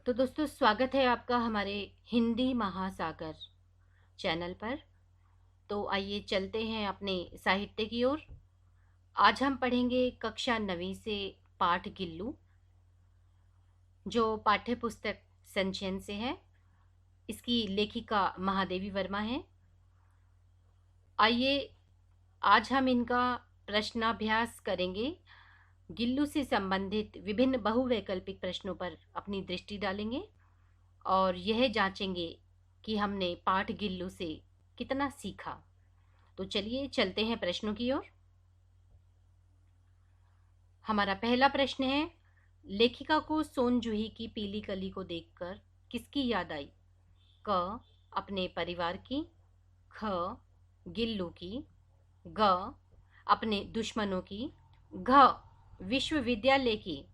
तो दोस्तों, स्वागत है आपका हमारे हिंदी महासागर चैनल पर। तो आइए चलते हैं अपने साहित्य की ओर। आज हम पढ़ेंगे कक्षा 9वीं से पाठ गिल्लू, जो पाठ्य पुस्तक संचयन से है। इसकी लेखिका महादेवी वर्मा है। आइए आज हम इनका प्रश्नाभ्यास करेंगे। गिल्लू से संबंधित विभिन्न बहुवैकल्पिक प्रश्नों पर अपनी दृष्टि डालेंगे और यह जांचेंगे कि हमने पाठ गिल्लू से कितना सीखा। तो चलिए चलते हैं प्रश्नों की ओर। हमारा पहला प्रश्न है, लेखिका को सोन जूही की पीली कली को देखकर किसकी याद आई? क, अपने परिवार की। ख, गिल्लू की। ग, अपने दुश्मनों की। घ, विश्वविद्यालय की।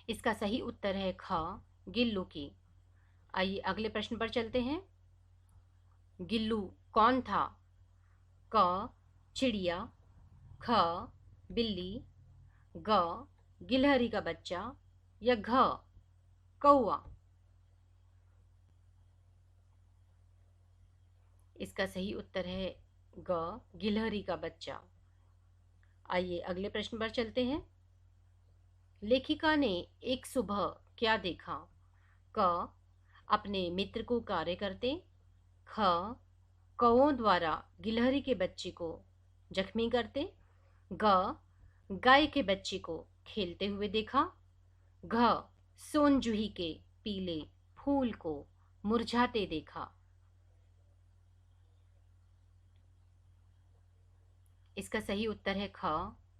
इसका सही उत्तर है ख, गिल्लू की। आइए अगले प्रश्न पर चलते हैं। गिल्लू कौन था? क, चिड़िया। ख, बिल्ली। ग, गिलहरी का बच्चा। या घ, कौआ। इसका सही उत्तर है ग, गिलहरी का बच्चा। आइए अगले प्रश्न पर चलते हैं। लेखिका ने एक सुबह क्या देखा? क, अपने मित्र को कार्य करते। ख, कौओं द्वारा गिलहरी के बच्चे को जख्मी करते। ग, गाय के बच्चे को खेलते हुए देखा। घ, सोन जूही के पीले फूल को मुरझाते देखा। इसका सही उत्तर है ख,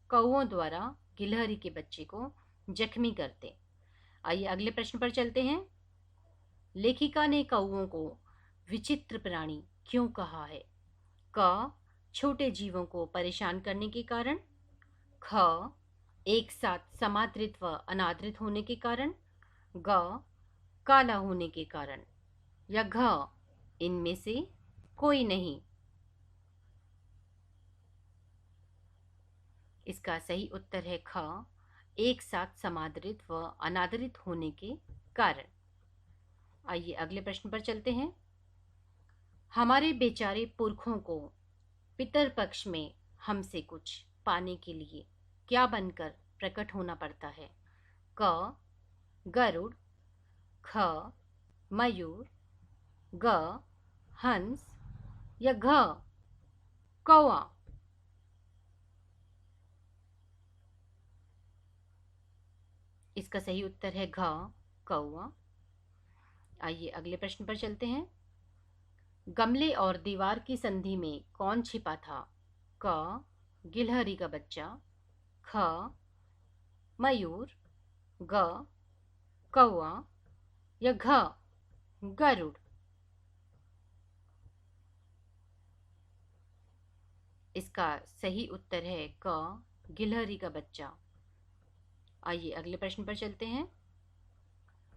कौओं द्वारा गिलहरी के बच्चे को जख्मी करते। आइए अगले प्रश्न पर चलते हैं। लेखिका ने कौओं को विचित्र प्राणी क्यों कहा है? क, छोटे जीवों को परेशान करने के कारण। ख, एक साथ समादृत व अनादृत होने के कारण। ग, काला होने के कारण। या घ, इनमें से कोई नहीं। इसका सही उत्तर है ख, एक साथ समादृत व अनादृत होने के कारण। आइए अगले प्रश्न पर चलते हैं। हमारे बेचारे पुरखों को पितर पक्ष में हमसे कुछ पाने के लिए क्या बनकर प्रकट होना पड़ता है? क, गरुड़। ख, मयूर। ग, हंस। या घ, कौआ। इसका सही उत्तर है घ, कौआ। आइए अगले प्रश्न पर चलते हैं। गमले और दीवार की संधि में कौन छिपा था? क, गिलहरी का बच्चा। ख, मयूर। ग, कौआ। या घ, गरुड़। इसका सही उत्तर है क, गिलहरी का बच्चा। आइए अगले प्रश्न पर चलते हैं।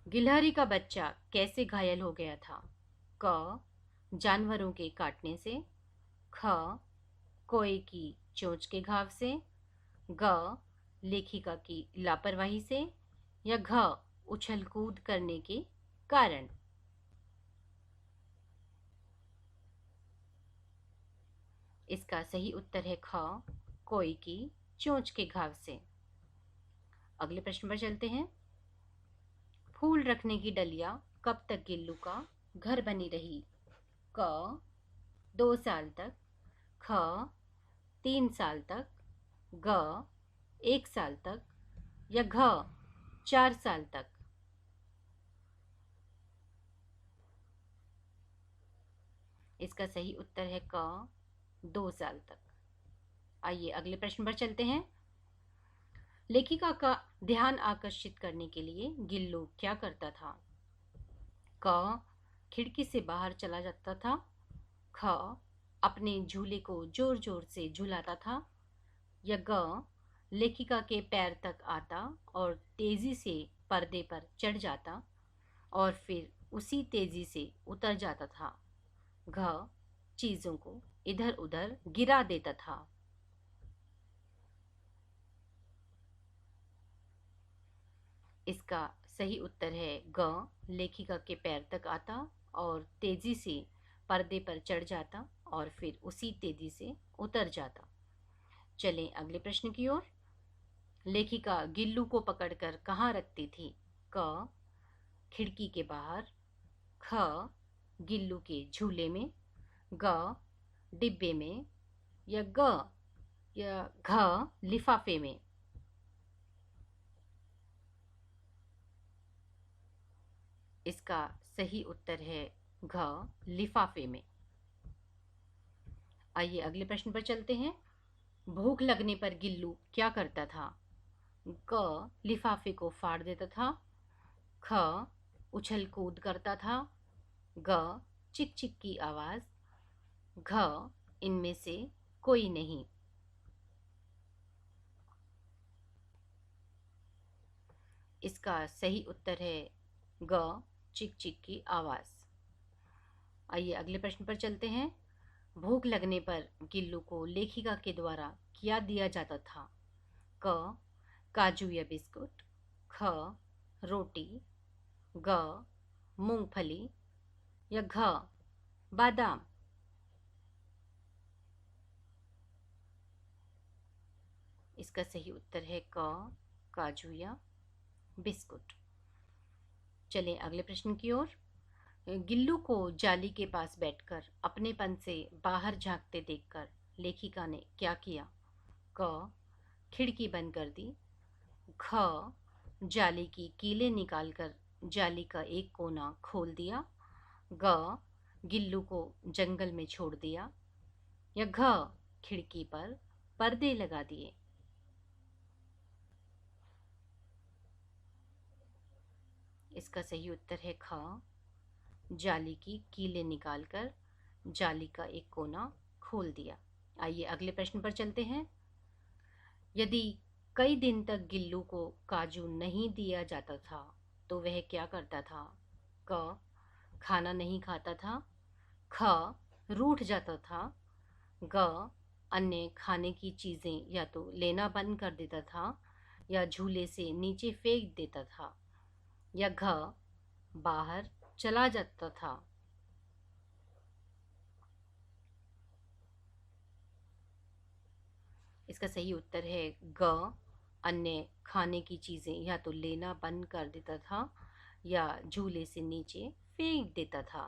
गिलहरी का बच्चा कैसे घायल हो गया था? क, जानवरों के काटने से। ख, कोए की चोंच के घाव से। ग, लेखिका की लापरवाही से। या घ, उछल कूद करने के कारण। इसका सही उत्तर है ख, कोए की चोंच के घाव से। अगले प्रश्न पर चलते हैं। फूल रखने की डलिया कब तक गिल्लू का घर बनी रही? क, 2 साल तक। ख, 3 साल तक। ग, 1 साल तक। या घ, 4 साल तक। इसका सही उत्तर है क, 2 साल तक। आइए अगले प्रश्न पर चलते हैं। लेखिका का ध्यान आकर्षित करने के लिए गिल्लू क्या करता था? क, खिड़की से बाहर चला जाता था। ख, अपने झूले को जोर जोर से झुलाता था। या ग, लेखिका के पैर तक आता और तेजी से पर्दे पर चढ़ जाता और फिर उसी तेजी से उतर जाता था। घ, चीजों को इधर उधर गिरा देता था। इसका सही उत्तर है ग, लेखिका के पैर तक आता और तेजी से पर्दे पर चढ़ जाता और फिर उसी तेजी से उतर जाता। चलें अगले प्रश्न की ओर। लेखिका गिल्लू को पकड़कर कहाँ रखती थी? क, खिड़की के बाहर, ख, गिल्लू के झूले में, ग, डिब्बे में, या घ, लिफाफे में। इसका सही उत्तर है घ, लिफाफे में। आइए अगले प्रश्न पर चलते हैं। भूख लगने पर गिल्लू क्या करता था? क, लिफाफे को फाड़ देता था, ख, उछल कूद करता था, ग, चिक चिक की आवाज, घ, इनमें से कोई नहीं। इसका सही उत्तर है ग, चिक चिक की आवाज। आइए अगले प्रश्न पर चलते हैं। भूख लगने पर गिल्लू को लेखिका के द्वारा क्या दिया जाता था? क, काजू या बिस्कुट, ख, रोटी, ग, मूंगफली, या घ, बादाम। इसका सही उत्तर है क, काजू या बिस्कुट। चलें अगले प्रश्न की ओर। गिल्लू को जाली के पास बैठकर अपनेपन से बाहर झांकते देखकर लेखिका ने क्या किया? क, खिड़की बंद कर दी, ख, जाली की कीलें निकालकर जाली का एक कोना खोल दिया, ग, गिल्लू को जंगल में छोड़ दिया, या घ, खिड़की पर पर्दे लगा दिए। इसका सही उत्तर है ख, जाली की कीलें निकालकर जाली का एक कोना खोल दिया। आइए अगले प्रश्न पर चलते हैं। यदि कई दिन तक गिल्लू को काजू नहीं दिया जाता था तो वह क्या करता था? क, खाना नहीं खाता था, ख, रूठ जाता था, ग, अन्य खाने की चीजें या तो लेना बंद कर देता था या झूले से नीचे फेंक देता था, या घ, बाहर चला जाता था। इसका सही उत्तर है ग, अन्य खाने की चीजें या तो लेना बंद कर देता था या झूले से नीचे फेंक देता था।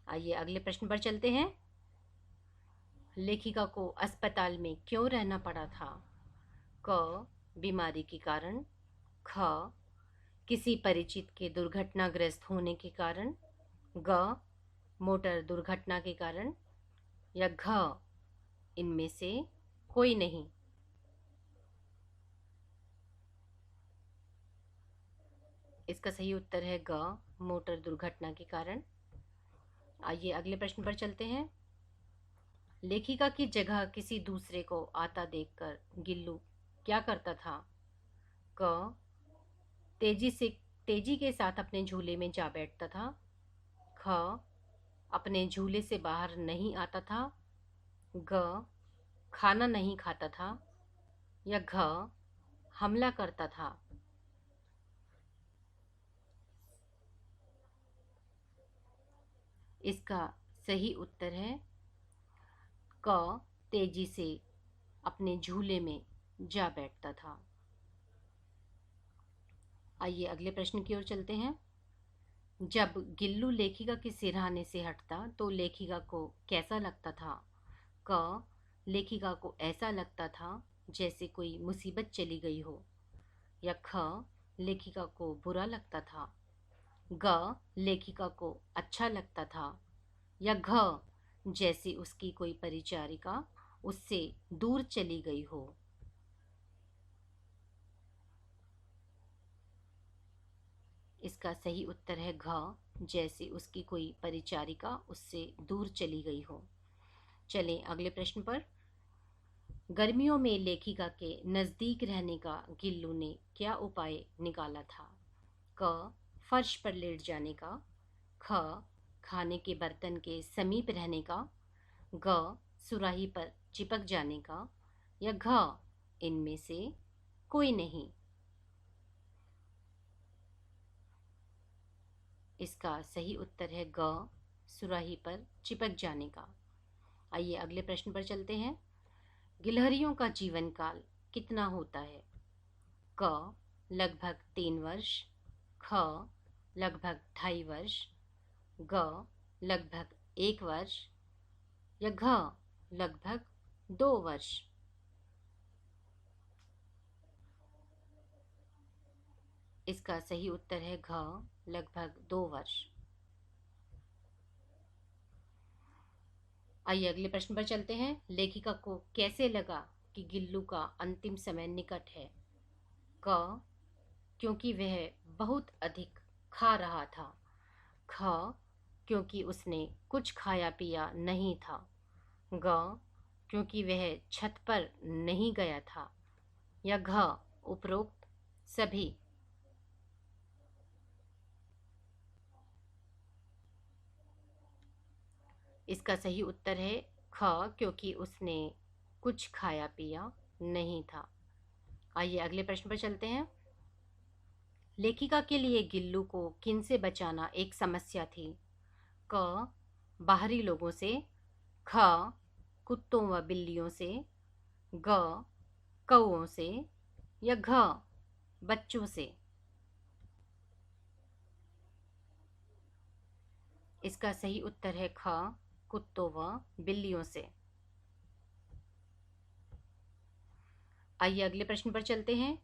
आइए अगले प्रश्न पर चलते हैं। लेखिका को अस्पताल में क्यों रहना पड़ा था? क, बीमारी के कारण, ख, किसी परिचित के दुर्घटनाग्रस्त होने के कारण, ग, मोटर दुर्घटना के कारण, या घ, इनमें से कोई नहीं। इसका सही उत्तर है ग, मोटर दुर्घटना के कारण। आइए अगले प्रश्न पर चलते हैं। लेखिका की जगह किसी दूसरे को आता देखकर गिल्लू क्या करता था? क, तेजी के साथ अपने झूले में जा बैठता था, ख, अपने झूले से बाहर नहीं आता था, ग, खाना नहीं खाता था, या घ, हमला करता था। इसका सही उत्तर है क, तेजी से अपने झूले में जा बैठता था। आइए अगले प्रश्न की ओर चलते हैं। जब गिल्लू लेखिका के सिरहाने से हटता तो लेखिका को कैसा लगता था? क, लेखिका को ऐसा लगता था जैसे कोई मुसीबत चली गई हो, या ख, लेखिका को बुरा लगता था, ग, लेखिका को अच्छा लगता था, या घ, जैसे उसकी कोई परिचारिका उससे दूर चली गई हो। इसका सही उत्तर है घ, जैसे उसकी कोई परिचारिका उससे दूर चली गई हो। चलें अगले प्रश्न पर। गर्मियों में लेखिका के नजदीक रहने का गिल्लू ने क्या उपाय निकाला था? क, फर्श पर लेट जाने का, ख, खाने के बर्तन के समीप रहने का, ग, सुराही पर चिपक जाने का, या घ, इनमें से कोई नहीं। इसका सही उत्तर है ग, सुराही पर चिपक जाने का। आइए अगले प्रश्न पर चलते हैं। गिलहरियों का जीवन काल कितना होता है? क लगभग 3 वर्ष, ख लगभग 2.5 वर्ष, ग लगभग 1 वर्ष या घ लगभग 2 वर्ष। इसका सही उत्तर है घ, लगभग 2 वर्ष। आइए अगले प्रश्न पर चलते हैं। लेखिका को कैसे लगा कि गिल्लू का अंतिम समय निकट है? क क्योंकि वह बहुत अधिक खा रहा था, ख क्योंकि उसने कुछ खाया पिया नहीं था, ग क्योंकि वह छत पर नहीं गया था या घ उपरोक्त सभी। इसका सही उत्तर है ख, क्योंकि उसने कुछ खाया पिया नहीं था। आइए अगले प्रश्न पर चलते हैं। लेखिका के लिए गिल्लू को किन से बचाना एक समस्या थी? क बाहरी लोगों से, ख कुत्तों व बिल्लियों से, ग कौओं से या घ बच्चों से। इसका सही उत्तर है ख, कुत्तों व बिल्लियों से। आइए अगले प्रश्न पर चलते हैं।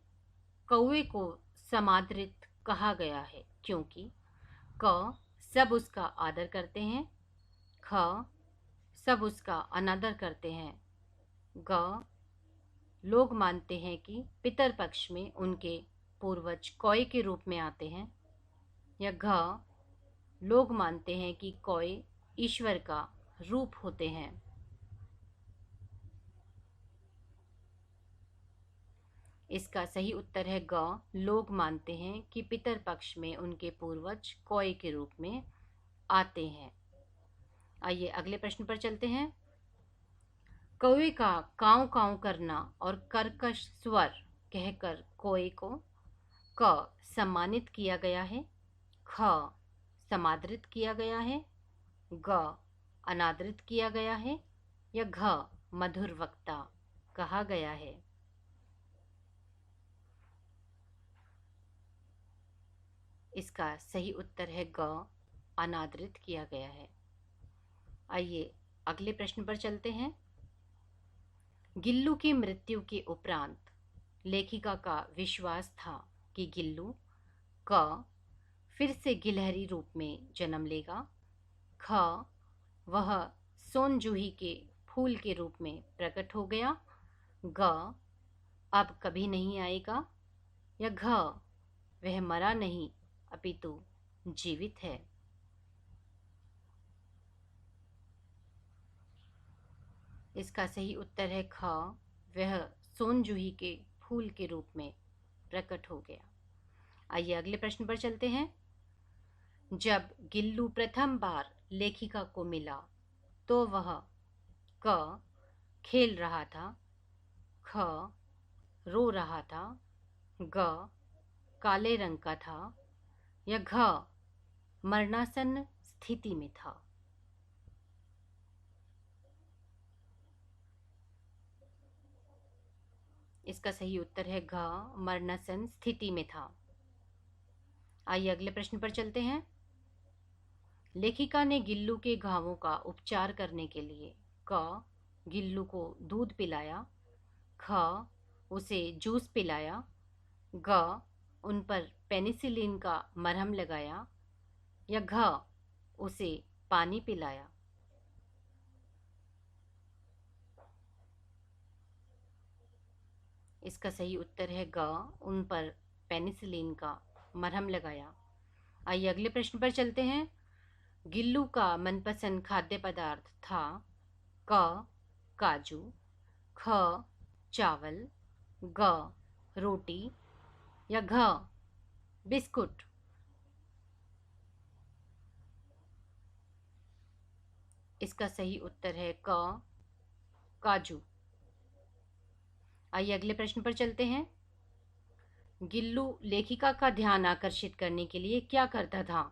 कौवे को समादृत कहा गया है क्योंकि क सब उसका आदर करते हैं, ख सब उसका अनादर करते हैं, ग लोग मानते हैं कि पितर पक्ष में उनके पूर्वज कौए के रूप में आते हैं, या घ लोग मानते हैं कि कौए ईश्वर का रूप होते हैं। इसका सही उत्तर है ग, लोग मानते हैं कि पितर पक्ष में उनके पूर्वज कौए के रूप में आते हैं। आइए अगले प्रश्न पर चलते हैं। कौवे का कांव कांव करना और कर्कश स्वर कहकर कौवे को क सम्मानित किया गया है, ख समादृत किया गया है, ग अनादृत किया गया है या घ मधुर वक्ता कहा गया है। इसका सही उत्तर है ग, अनादृत किया गया है। आइए अगले प्रश्न पर चलते हैं। गिल्लू की मृत्यु के उपरांत लेखिका का विश्वास था कि गिल्लू क फिर से गिलहरी रूप में जन्म लेगा, ख वह सोनजूही के फूल के रूप में प्रकट हो गया, ग अब कभी नहीं आएगा या घ वह मरा नहीं अपितु जीवित है। इसका सही उत्तर है ख, वह सोनजूही के फूल के रूप में प्रकट हो गया। आइए अगले प्रश्न पर चलते हैं। जब गिल्लू प्रथम बार लेखिका को मिला तो वह क खेल रहा था, ख रो रहा था, ग काले रंग का था या घ मरणासन्न स्थिति में था। इसका सही उत्तर है घ, मरणासन्न स्थिति में था। आइए अगले प्रश्न पर चलते हैं। लेखिका ने गिल्लू के घावों का उपचार करने के लिए क गिल्लू को दूध पिलाया, ख उसे जूस पिलाया, ग उन पर पेनिसिलिन का मरहम लगाया या घ उसे पानी पिलाया। इसका सही उत्तर है ग, उन पर पेनिसिलिन का मरहम लगाया। आइए अगले प्रश्न पर चलते हैं। गिल्लू का मनपसंद खाद्य पदार्थ था क काजू, ख चावल, ग रोटी या घ बिस्कुट। इसका सही उत्तर है क काजू। आइए अगले प्रश्न पर चलते हैं। गिल्लू लेखिका का ध्यान आकर्षित करने के लिए क्या करता था?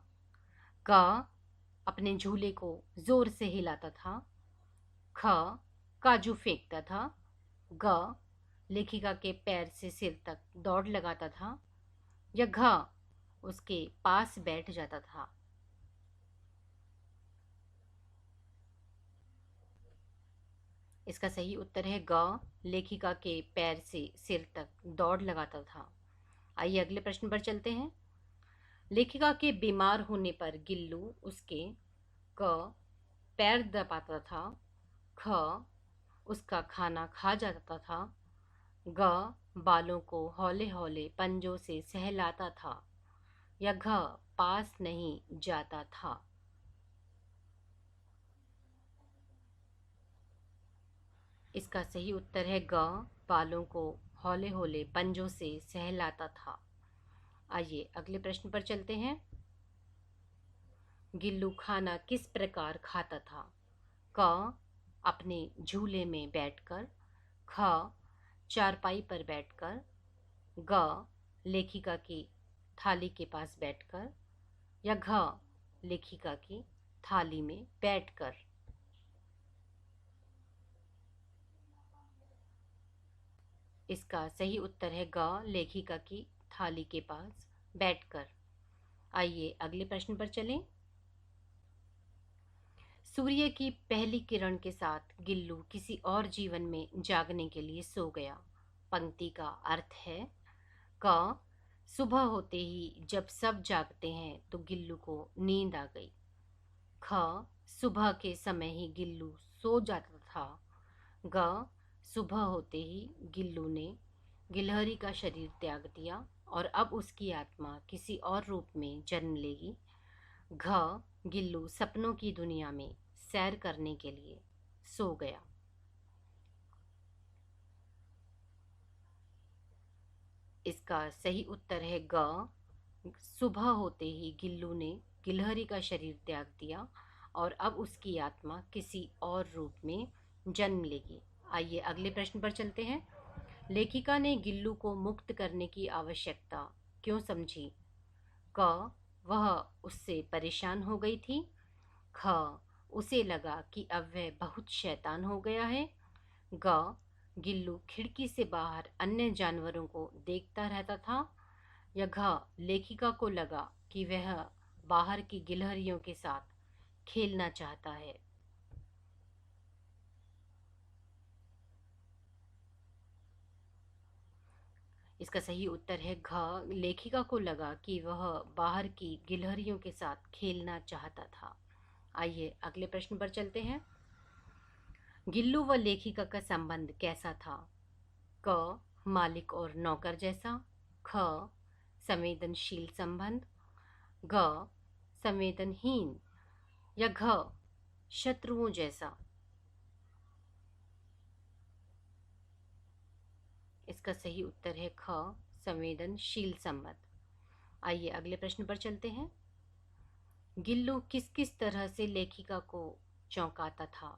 क अपने झूले को जोर से हिलाता था। ख काजू फेंकता था। ग लेखिका के पैर से सिर तक दौड़ लगाता था। या घ उसके पास बैठ जाता था। इसका सही उत्तर है ग लेखिका के पैर से सिर तक दौड़ लगाता था। आइए अगले प्रश्न पर चलते हैं। लेखिका के बीमार होने पर गिल्लू उसके क पैर दबाता था। ख उसका खाना खा जाता था। ग बालों को हौले हौले पंजों से सहलाता था। या घ पास नहीं जाता था। इसका सही उत्तर है ग बालों को हौले हौले पंजों से सहलाता था। आइए अगले प्रश्न पर चलते हैं। गिल्लू खाना किस प्रकार खाता था? क अपने झूले में बैठकर। ख चारपाई पर बैठकर। ग लेखिका की थाली के पास बैठकर। या घ लेखिका की थाली में बैठकर। इसका सही उत्तर है ग लेखिका की थाली के पास बैठकर। आइए अगले प्रश्न पर चलें। सूर्य की पहली किरण के साथ गिल्लू किसी और जीवन में जागने के लिए सो गया। पंक्ति का अर्थ है क सुबह होते ही जब सब जागते हैं तो गिल्लू को नींद आ गई। ख सुबह के समय ही गिल्लू सो जाता था। ग सुबह होते ही गिल्लू ने गिलहरी का शरीर त्याग दिया और अब उसकी आत्मा किसी और रूप में जन्म लेगी। घ गिल्लू सपनों की दुनिया में सैर करने के लिए सो गया। इसका सही उत्तर है ग सुबह होते ही गिल्लू ने गिलहरी का शरीर त्याग दिया और अब उसकी आत्मा किसी और रूप में जन्म लेगी। आइए अगले प्रश्न पर चलते हैं। लेखिका ने गिल्लू को मुक्त करने की आवश्यकता क्यों समझी? क वह उससे परेशान हो गई थी। ख उसे लगा कि अब वह बहुत शैतान हो गया है। ग गिल्लू खिड़की से बाहर अन्य जानवरों को देखता रहता था। या घ लेखिका को लगा कि वह बाहर की गिलहरियों के साथ खेलना चाहता है। इसका सही उत्तर है घ लेखिका को लगा कि वह बाहर की गिलहरियों के साथ खेलना चाहता था। आइए अगले प्रश्न पर चलते हैं। गिल्लू व लेखिका का संबंध कैसा था? क मालिक और नौकर जैसा। ख संवेदनशील संबंध। ग संवेदनहीन। या घ शत्रुओं जैसा। इसका सही उत्तर है ख संवेदनशील संबंध। आइए अगले प्रश्न पर चलते हैं। गिल्लू किस किस तरह से लेखिका को चौंकाता था?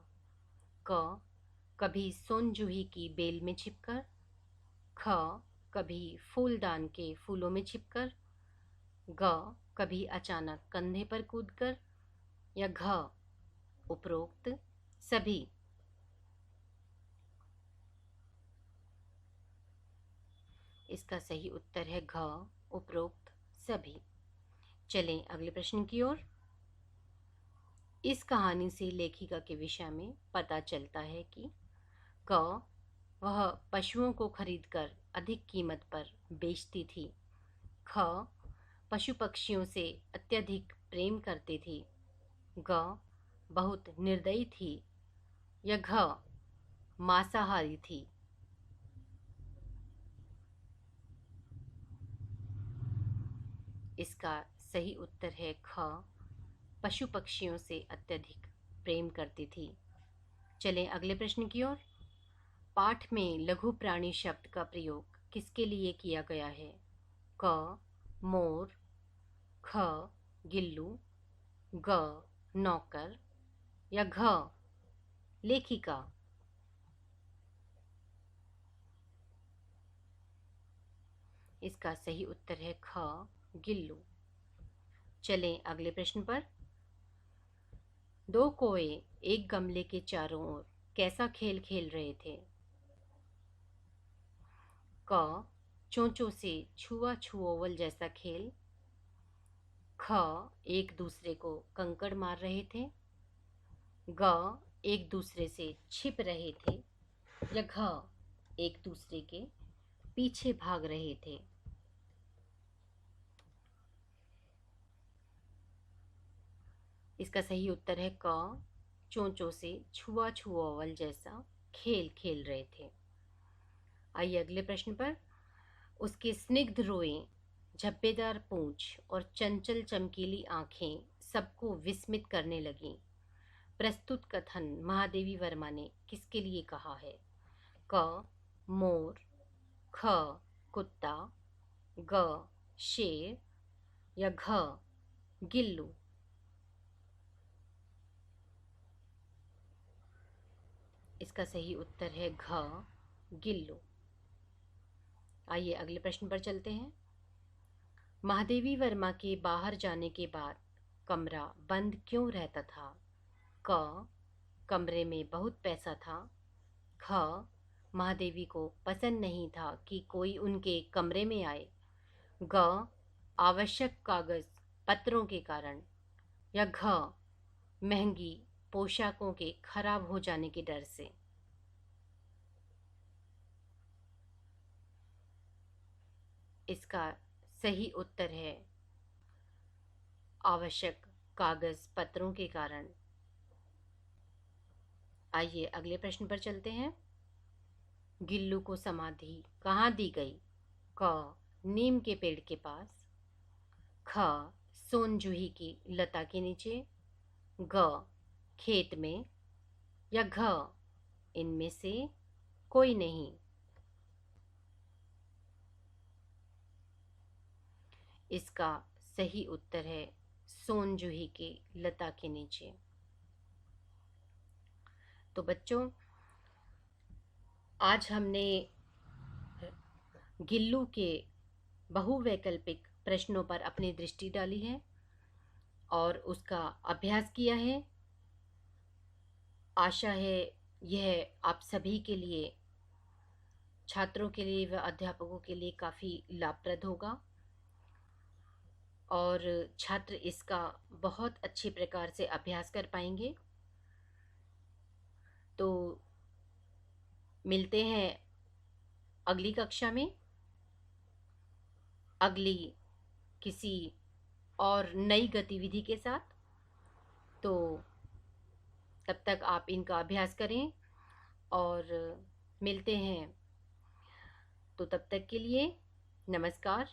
क कभी सोन जूही की बेल में छिपकर। ख कभी फूलदान के फूलों में छिपकर। ग कभी अचानक कंधे पर कूदकर। या घ उपरोक्त सभी। इसका सही उत्तर है घ उपरोक्त सभी। चलें अगले प्रश्न की ओर। इस कहानी से लेखिका के विषय में पता चलता है कि क वह पशुओं को खरीदकर अधिक कीमत पर बेचती थी। ख पशु पक्षियों से अत्यधिक प्रेम करती थी। ग बहुत निर्दयी थी। या घ मांसाहारी थी। इसका सही उत्तर है ख पशु पक्षियों से अत्यधिक प्रेम करती थी। चलें अगले प्रश्न की ओर। पाठ में लघु प्राणी शब्द का प्रयोग किसके लिए किया गया है? क मोर। ख गिल्लू। ग नौकर। या घ लेखिका। इसका सही उत्तर है ख गिल्लू। चलें अगले प्रश्न पर। दो कोए एक गमले के चारों ओर कैसा खेल खेल रहे थे? क, चोंचों से छुआ छुओवल जैसा खेल। ख, एक दूसरे को कंकड़ मार रहे थे। ग, एक दूसरे से छिप रहे थे। या घ, एक दूसरे के पीछे भाग रहे थे। इसका सही उत्तर है क, चोंचों से छुआ छुआवल जैसा खेल खेल रहे थे। आइए अगले प्रश्न पर। उसके स्निग्ध रोएं, झब्बेदार पूंछ और चंचल चमकीली आंखें सबको विस्मित करने लगीं। प्रस्तुत कथन महादेवी वर्मा ने किसके लिए कहा है? क, मोर। ख, कुत्ता। ग, शेर। या घ, गिल्लू। इसका सही उत्तर है घ, गिल्लू। आइए अगले प्रश्न पर चलते हैं। महादेवी वर्मा के बाहर जाने के बाद कमरा बंद क्यों रहता था? क, कमरे में बहुत पैसा था। ख, महादेवी को पसंद नहीं था कि कोई उनके कमरे में आए। ग, आवश्यक कागज पत्रों के कारण। या घ, महंगी पोशाकों के खराब हो जाने के डर से। इसका सही उत्तर है आवश्यक कागज पत्रों के कारण। आइए अगले प्रश्न पर चलते हैं। गिल्लू को समाधि कहाँ दी गई? क, नीम के पेड़ के पास। ख, सोन जूही की लता के नीचे। ग, खेत में। या घ, इनमें से कोई नहीं। इसका सही उत्तर है सोन जूही की लता के नीचे। तो बच्चों, आज हमने गिल्लू के बहुवैकल्पिक प्रश्नों पर अपनी दृष्टि डाली है और उसका अभ्यास किया है। आशा है यह आप सभी के लिए, छात्रों के लिए व अध्यापकों के लिए काफ़ी लाभप्रद होगा और छात्र इसका बहुत अच्छे प्रकार से अभ्यास कर पाएंगे। तो मिलते हैं अगली कक्षा में अगली किसी और नई गतिविधि के साथ। तो तब तक आप इनका अभ्यास करें और मिलते हैं। तो तब तक के लिए नमस्कार।